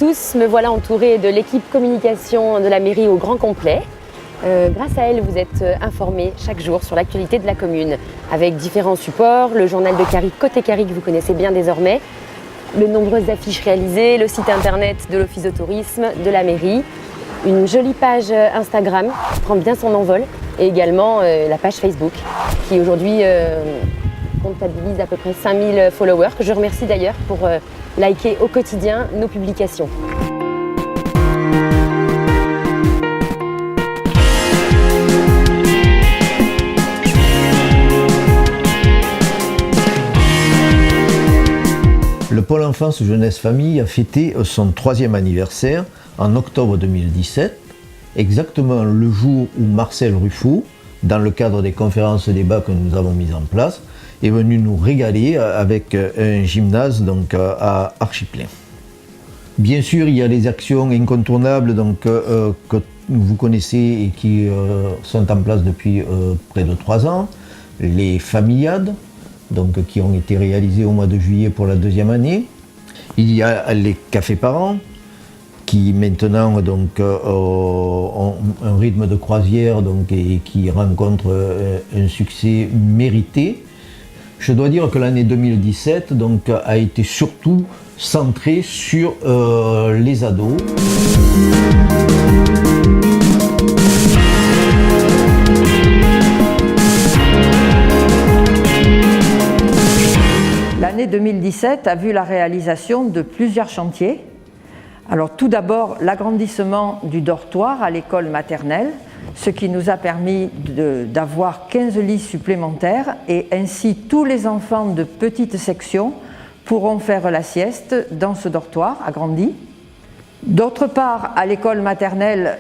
tous, me voilà entourée de l'équipe communication de la mairie au grand complet. Grâce à elle, vous êtes informés chaque jour sur l'actualité de la commune, avec différents supports, le journal de Carrick Côté Carrick que vous connaissez bien désormais, de nombreuses affiches réalisées, le site internet de l'office de tourisme, de la mairie, une jolie page Instagram qui prend bien son envol, et également la page Facebook qui aujourd'hui comptabilise à peu près 5000 followers, que je remercie d'ailleurs pour liker au quotidien nos publications. Le pôle enfance, jeunesse, famille a fêté son 3e anniversaire en octobre 2017, exactement le jour où Marcel Ruffo, dans le cadre des conférences débats que nous avons mises en place, est venu nous régaler avec un gymnase donc, à Archiplein. Bien sûr, il y a les actions incontournables que vous connaissez et qui sont en place depuis près de 3 ans, les familiades, donc, qui ont été réalisés au mois de juillet pour la 2e année. Il y a les cafés parents, qui maintenant donc, ont un rythme de croisière donc, et qui rencontrent un succès mérité. Je dois dire que l'année 2017 donc, a été surtout centrée sur les ados. L'année 2017 a vu la réalisation de plusieurs chantiers. Alors tout d'abord, l'agrandissement du dortoir à l'école maternelle, ce qui nous a permis d'avoir 15 lits supplémentaires et ainsi tous les enfants de petites sections pourront faire la sieste dans ce dortoir agrandi. D'autre part, à l'école maternelle,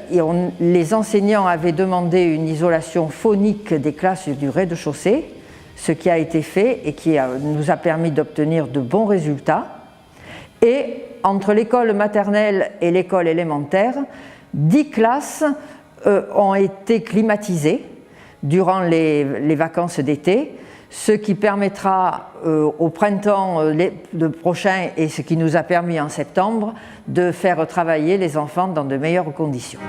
les enseignants avaient demandé une isolation phonique des classes du rez-de-chaussée, ce qui a été fait et qui nous a permis d'obtenir de bons résultats. Et entre l'école maternelle et l'école élémentaire, 10 classes ont été climatisées durant les vacances d'été, ce qui permettra au printemps prochain et ce qui nous a permis en septembre de faire travailler les enfants dans de meilleures conditions.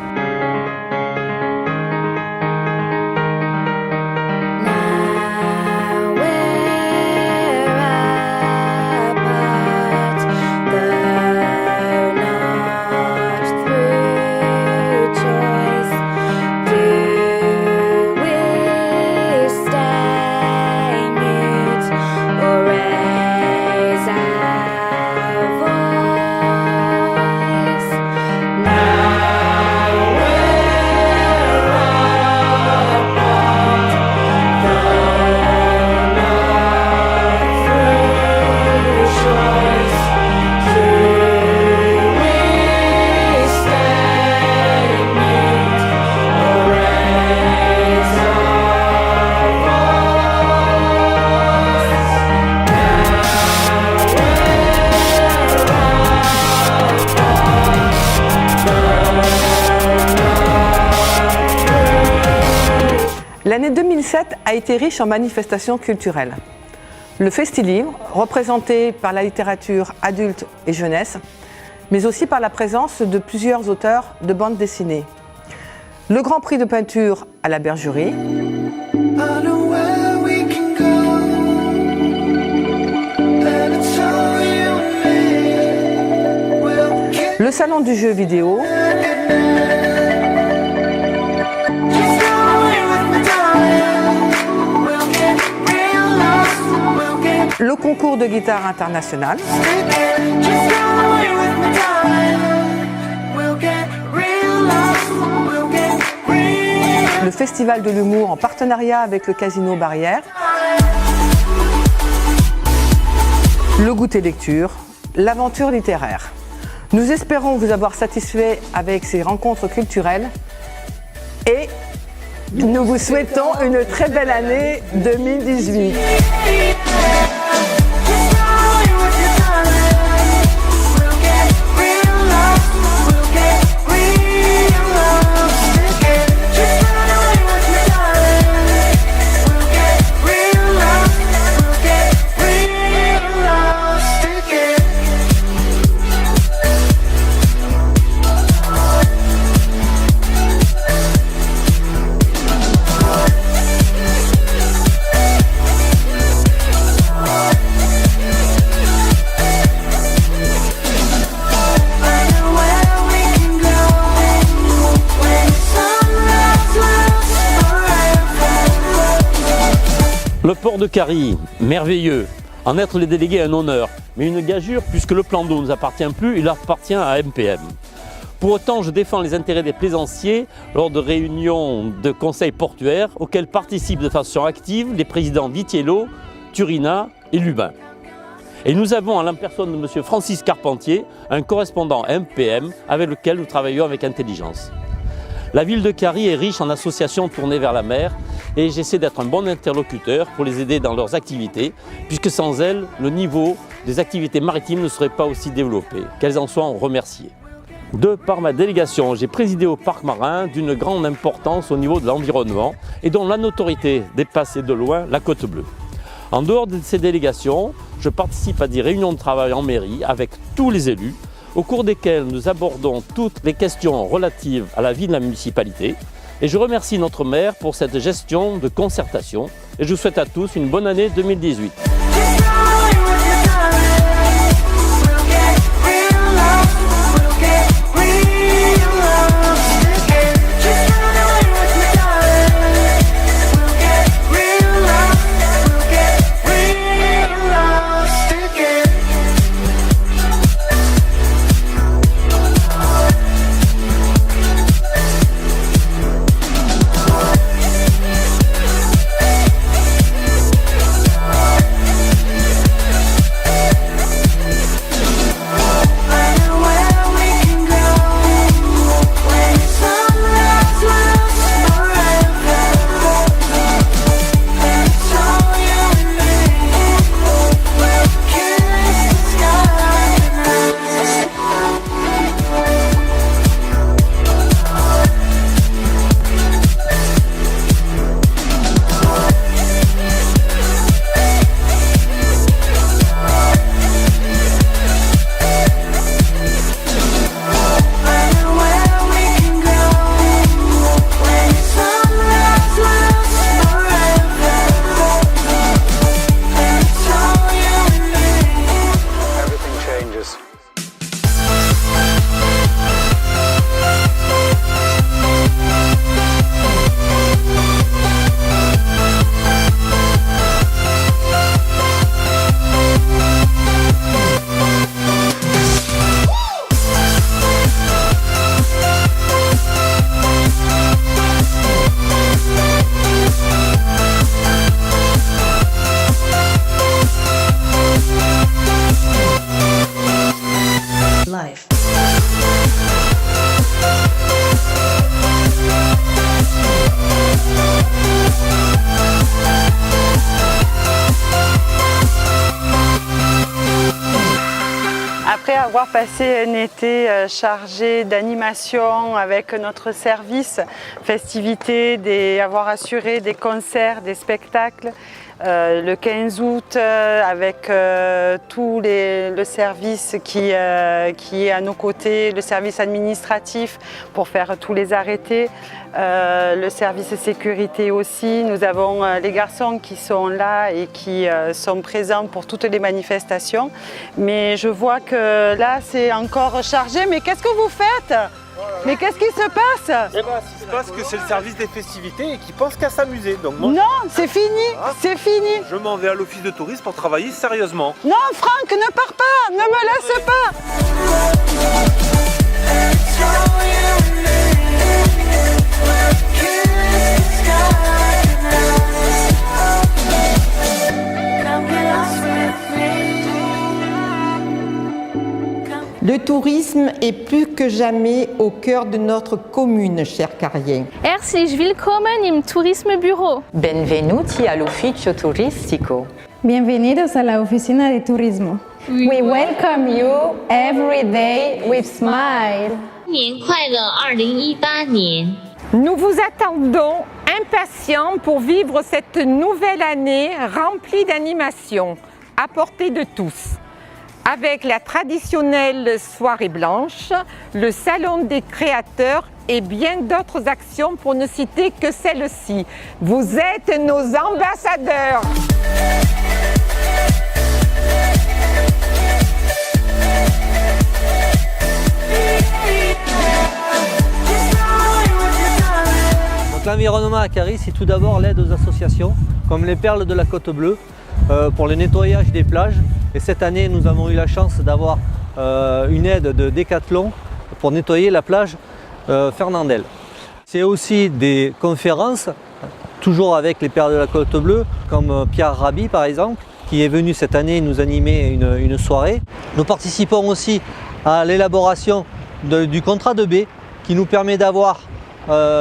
L'année 2007 a été riche en manifestations culturelles. Le Festi-Livre, représenté par la littérature adulte et jeunesse, mais aussi par la présence de plusieurs auteurs de bandes dessinées. Le Grand Prix de peinture à la Bergerie. Le Salon du jeu vidéo. Le concours de guitare international. Le festival de l'humour en partenariat avec le Casino Barrière. Le goûter lecture, l'aventure littéraire. Nous espérons vous avoir satisfait avec ces rencontres culturelles et nous vous souhaitons une très belle année 2018. Le port de Carry, merveilleux. En être les délégués, un honneur. Mais une gageure, puisque le plan d'eau ne nous appartient plus, il appartient à MPM. Pour autant, je défends les intérêts des plaisanciers lors de réunions de conseils portuaires auxquels participent de façon active les présidents d'Itiello, Turina et Lubin. Et nous avons, en la personne de M. Francis Carpentier, un correspondant MPM avec lequel nous travaillons avec intelligence. La ville de Carry est riche en associations tournées vers la mer et j'essaie d'être un bon interlocuteur pour les aider dans leurs activités, puisque sans elles, le niveau des activités maritimes ne serait pas aussi développé. Qu'elles en soient remerciées. De par ma délégation, j'ai présidé au parc marin d'une grande importance au niveau de l'environnement et dont la notoriété dépassait de loin la Côte Bleue. En dehors de ces délégations, je participe à des réunions de travail en mairie avec tous les élus, au cours desquelles nous abordons toutes les questions relatives à la vie de la municipalité. Et je remercie notre maire pour cette gestion de concertation et je vous souhaite à tous une bonne année 2018. Après avoir passé un été chargé d'animation avec notre service festivités, avoir assuré des concerts, des spectacles, le 15 août avec tout le service qui est à nos côtés, le service administratif pour faire tous les arrêtés, le service sécurité aussi. Nous avons les garçons qui sont là et qui sont présents pour toutes les manifestations. Mais je vois que là c'est encore chargé. Mais qu'est-ce que vous faites ? Mais qu'est-ce qui se passe? Eh ben, ce qui se passe, que c'est le service des festivités et qui pense qu'à s'amuser. Donc moi, non, c'est fini, c'est fini. Je m'en vais à l'office de tourisme pour travailler sérieusement. Non, Franck, ne pars pas, ne me laisse pas. Le tourisme est plus que jamais au cœur de notre commune, cher Carrier. Herzlich willkommen im Tourismusbüro. Benvenuti all'ufficio turistico. Bienvenidos a la oficina de turismo. We welcome you every day with smile. 新年快乐2018年. Nous vous attendons impatients pour vivre cette nouvelle année remplie d'animations à portée de tous. Avec la traditionnelle soirée blanche, le salon des créateurs et bien d'autres actions pour ne citer que celle-ci. Vous êtes nos ambassadeurs. La l'environnement à Carry, c'est tout d'abord l'aide aux associations, comme les Perles de la Côte Bleue, pour le nettoyage des plages. Et cette année, nous avons eu la chance d'avoir une aide de Décathlon pour nettoyer la plage Fernandel. C'est aussi des conférences, toujours avec les Perles de la Côte Bleue, comme Pierre Rabhi par exemple, qui est venu cette année nous animer une soirée. Nous participons aussi à l'élaboration du contrat de baie qui nous permet d'avoir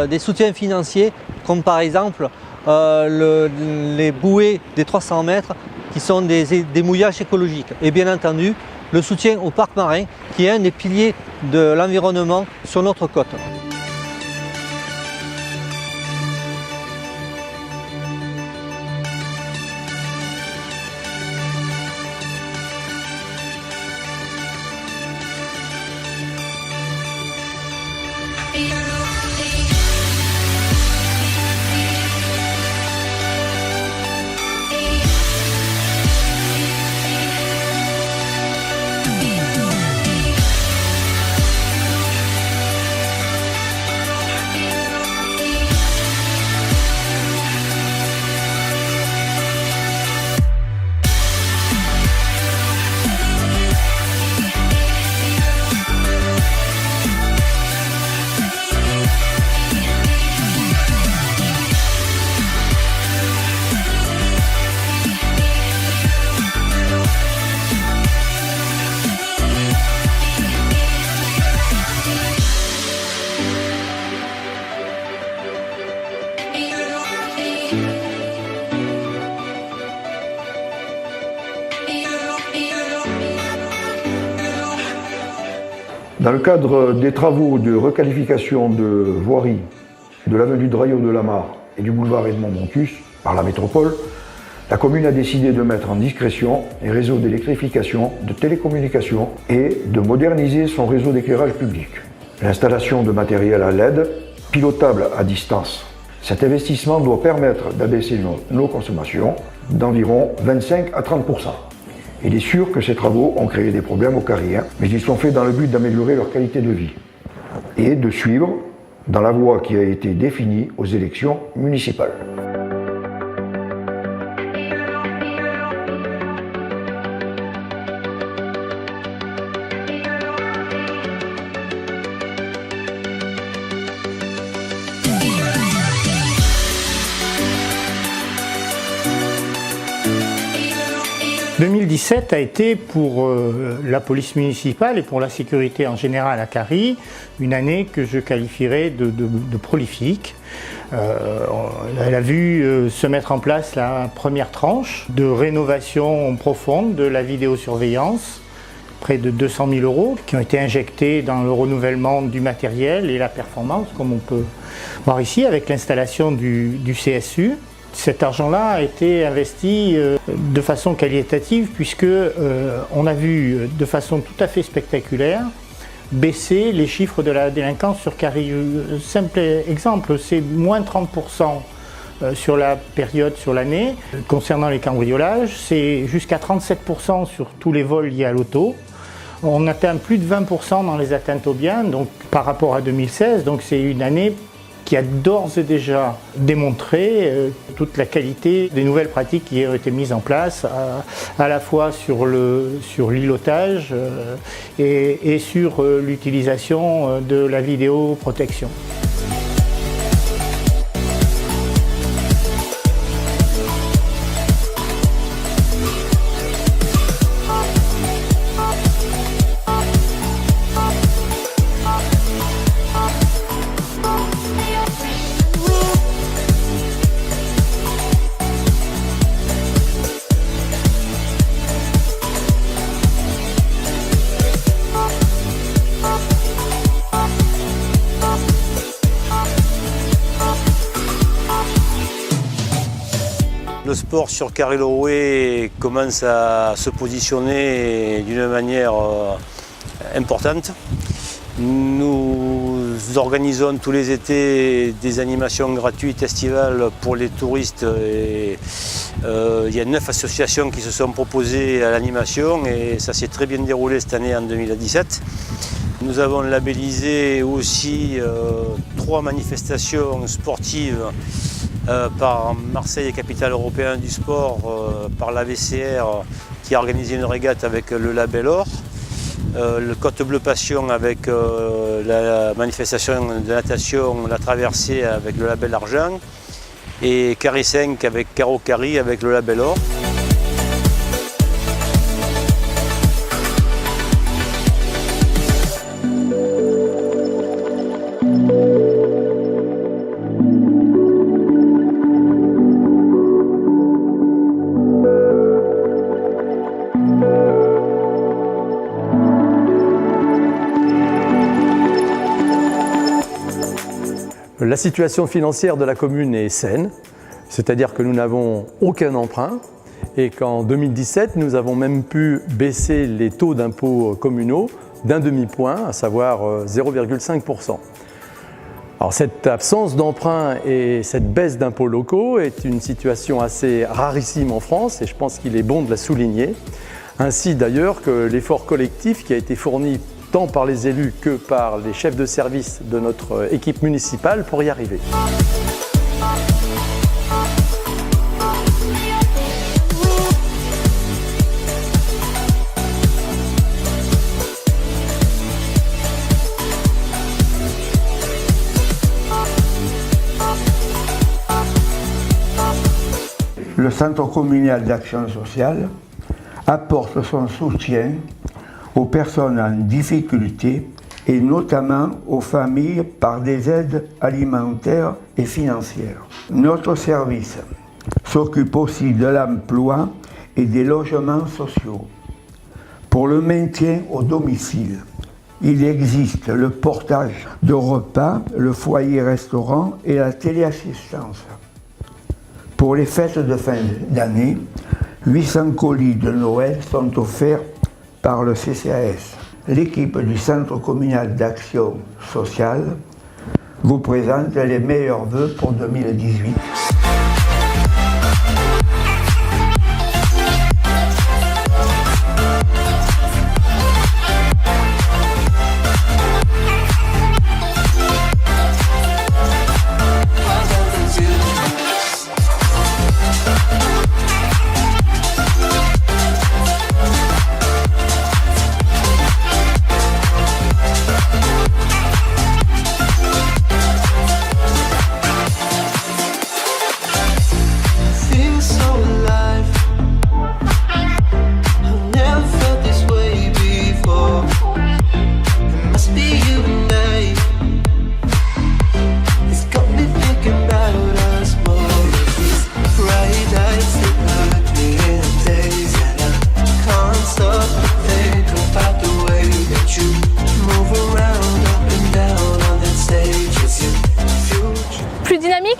des soutiens financiers, comme par exemple les bouées des 300 mètres qui sont des mouillages écologiques. Et bien entendu, le soutien au parc marin qui est un des piliers de l'environnement sur notre côte. Dans le cadre des travaux de requalification de voirie de l'avenue de Raillot de la Mare et du boulevard Edmond-Montus par la métropole, la commune a décidé de mettre en discrétion les réseaux d'électrification, de télécommunications et de moderniser son réseau d'éclairage public. L'installation de matériel à LED, pilotable à distance. Cet investissement doit permettre d'abaisser nos consommations d'environ 25 à 30%. Il est sûr que ces travaux ont créé des problèmes aux Carriens, mais ils sont faits dans le but d'améliorer leur qualité de vie et de suivre dans la voie qui a été définie aux élections municipales. « 2017 a été pour la police municipale et pour la sécurité en général à Carry une année que je qualifierais de prolifique. Elle a vu se mettre en place la première tranche de rénovation profonde de la vidéosurveillance, près de 200 000 € qui ont été injectés dans le renouvellement du matériel et la performance, comme on peut voir ici avec l'installation du CSU. Cet argent-là a été investi de façon qualitative puisque on a vu de façon tout à fait spectaculaire baisser les chiffres de la délinquance sur Carry. Simple exemple, c'est moins 30% sur la période, sur l'année. Concernant les cambriolages, c'est jusqu'à 37% sur tous les vols liés à l'auto. On atteint plus de 20% dans les atteintes aux biens, donc par rapport à 2016, donc c'est une année qui a d'ores et déjà démontré toute la qualité des nouvelles pratiques qui ont été mises en place, à la fois sur l'îlotage et sur l'utilisation de la vidéoprotection. Le sport sur Carry-le-Rouet commence à se positionner d'une manière importante. Nous organisons tous les étés des animations gratuites estivales pour les touristes. Il y a 9 associations qui se sont proposées à l'animation et ça s'est très bien déroulé cette année en 2017. Nous avons labellisé aussi 3 manifestations sportives par Marseille, capitale européenne du sport, par la VCR qui a organisé une régate avec le label or, le Côte Bleu Passion avec la manifestation de natation, la traversée avec le label argent, et Carry 5 avec Caro Carry avec le label or. La situation financière de la commune est saine, c'est-à-dire que nous n'avons aucun emprunt et qu'en 2017, nous avons même pu baisser les taux d'impôts communaux d'un demi-point, à savoir 0,5%. Alors cette absence d'emprunt et cette baisse d'impôts locaux est une situation assez rarissime en France et je pense qu'il est bon de la souligner. Ainsi d'ailleurs que l'effort collectif qui a été fourni tant par les élus que par les chefs de service de notre équipe municipale pour y arriver. Le Centre communal d'action sociale apporte son soutien aux personnes en difficulté et notamment aux familles par des aides alimentaires et financières. Notre service s'occupe aussi de l'emploi et des logements sociaux. Pour le maintien au domicile, il existe le portage de repas, le foyer-restaurant et la téléassistance. Pour les fêtes de fin d'année, 800 colis de Noël sont offerts par le CCAS. L'équipe du Centre communal d'action sociale vous présente les meilleurs vœux pour 2018.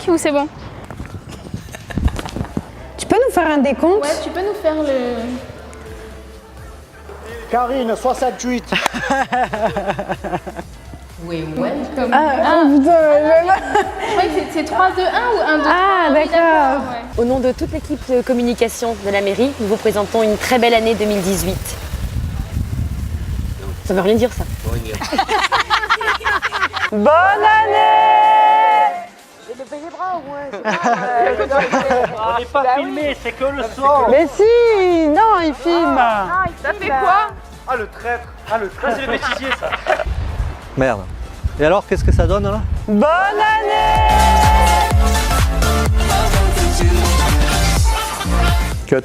Ou c'est bon? Tu peux nous faire un décompte? Ouais, tu peux nous faire le... Karine, 68. Oui, welcome. Putain, je crois que c'est 3-2-1 ou 1-2-3. Ah, d'accord. Au nom de toute l'équipe de communication de la mairie, nous vous présentons une très belle année 2018. Ça veut rien dire ça. Bonne année! Les bras au moins. On n'est pas filmé, c'est que le son. Mais si, non, il filme. Ça fait quoi? Ah le traître. Ah le traître, c'est le bêtisier ça. Merde. Et alors, qu'est-ce que ça donne là? Bonne année! Cut.